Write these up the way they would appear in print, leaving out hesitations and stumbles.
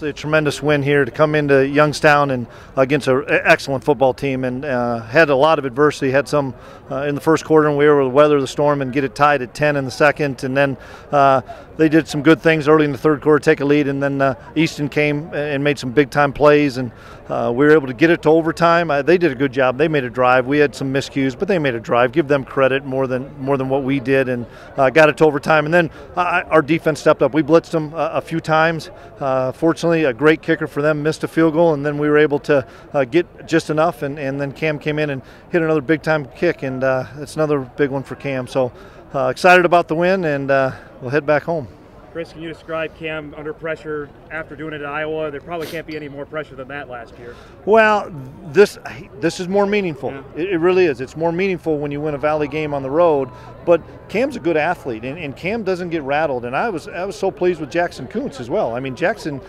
obviously a tremendous win here to come into Youngstown and against an excellent football team, and had a lot of adversity. Had some in the first quarter, and we were able to weather the storm and get it tied at 10 in the second. And then they did some good things early in the third quarter, take a lead, and then Easton came and made some big-time plays, and we were able to get it to overtime. They did a good job. They made a drive. We had some miscues, but they made a drive. Give them credit more than what we did, and got it to overtime. And then our defense stepped up. We blitzed them a few times. Fortunately, a great kicker for them missed a field goal, and then we were able to get just enough, and then Cam came in and hit another big-time kick, and it's another big one for Cam. So excited about the win, and we'll head back home. Chris, can you describe Cam under pressure after doing it at Iowa? There probably can't be any more pressure than that last year. Well, this is more meaningful. Yeah. It really is. It's more meaningful when you win a Valley game on the road. But Cam's a good athlete, and Cam doesn't get rattled. And I was so pleased with Jackson Kuntz as well. I mean, Jackson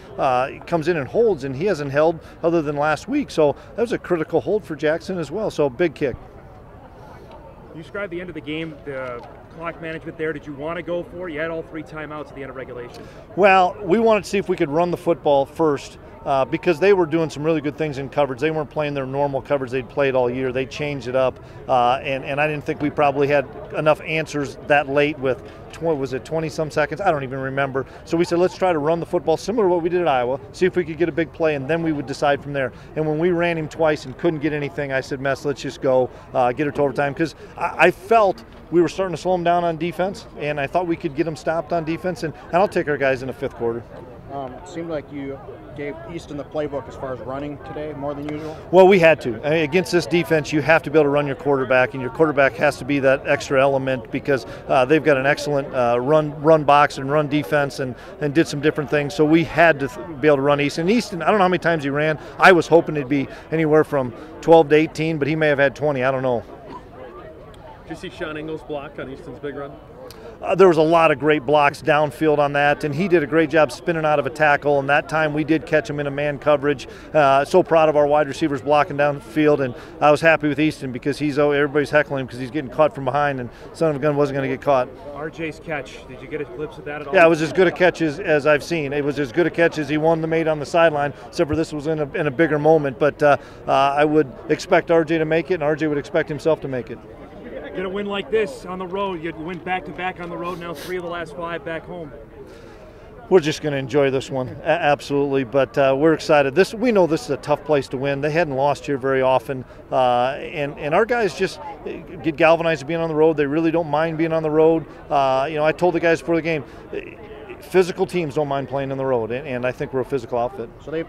comes in and holds, and he hasn't held other than last week. So that was a critical hold for Jackson as well. So big kick. You described the end of the game, the clock management there. Did you want to go for it? You had all 3 timeouts at the end of regulation. Well, we wanted to see if we could run the football first because they were doing some really good things in coverage. They weren't playing their normal coverage they'd played all year. They changed it up, and I didn't think we probably had enough answers that late with, was it 20-some seconds? I don't even remember. So we said, let's try to run the football similar to what we did at Iowa, see if we could get a big play, and then we would decide from there. And when we ran him twice and couldn't get anything, I said, let's just go get it to overtime, because I felt we were starting to slow them down on defense, and I thought we could get them stopped on defense, and I'll take our guys in the 5th quarter. It seemed like you gave Easton the playbook as far as running today more than usual. Well, we had to. I mean, against this defense, you have to be able to run your quarterback, and your quarterback has to be that extra element, because they've got an excellent run box and run defense, and did some different things. So we had to be able to run Easton. Easton, I don't know how many times he ran. I was hoping it'd be anywhere from 12 to 18, but he may have had 20. I don't know. Did you see Sean Ingles block on Easton's big run? There was a lot of great blocks downfield on that, and he did a great job spinning out of a tackle, and that time we did catch him in a man coverage. So proud of our wide receivers blocking downfield, and I was happy with Easton because everybody's heckling him because he's getting caught from behind, and son of a gun wasn't going to get caught. RJ's catch, did you get a glimpse of that at all? Yeah, it was as good a catch as I've seen. It was as good a catch as he wanted to make on the sideline, except for this was in a bigger moment. But I would expect RJ to make it, and RJ would expect himself to make it. Get a win like this on the road, you win back-to-back on the road, now 3 of the last 5 back home. We're just going to enjoy this one, absolutely, but we're excited. We know this is a tough place to win. They hadn't lost here very often, and our guys just get galvanized being on the road. They really don't mind being on the road. I told the guys before the game, physical teams don't mind playing on the road, and I think we're a physical outfit. So they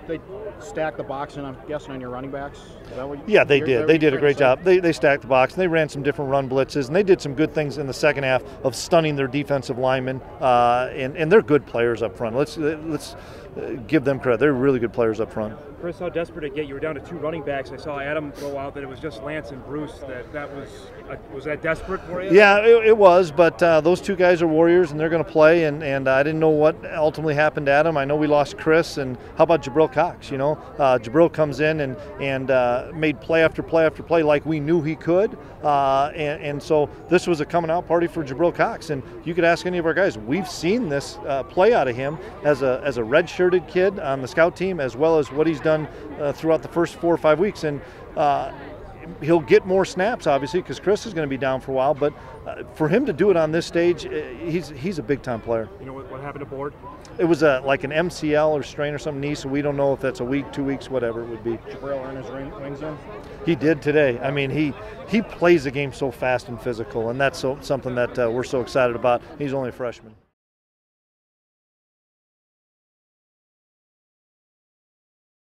stacked the box, and I'm guessing on your running backs? Is that what yeah, they did. They did a great job. They stacked the box, and they ran some different run blitzes, and they did some good things in the second half of stunning their defensive linemen, and they're good players up front. Let's give them credit. They're really good players up front. Chris, how desperate to get? You were down to 2 running backs. I saw Adam go out that it was just Lance and Bruce. Was that desperate for you? Yeah, it was, but those 2 guys are warriors, and they're going to play, and I didn't know what ultimately happened to Adam. I know we lost Chris, and how about Jabril Cox? Jabril comes in and made play after play after play like we knew he could, and so this was a coming out party for Jabril Cox. And you could ask any of our guys, we've seen this play out of him as a red-shirted kid on the scout team, as well as what he's done throughout the first 4 or 5 weeks, and he'll get more snaps, obviously, because Chris is going to be down for a while. But for him to do it on this stage, he's a big-time player. You know what happened to Board? It was like an MCL or strain or something knee, so we don't know if that's a week, 2 weeks, whatever it would be. Jabril earned his wings in? He did today. I mean, he plays the game so fast and physical, and that's something that we're so excited about. He's only a freshman.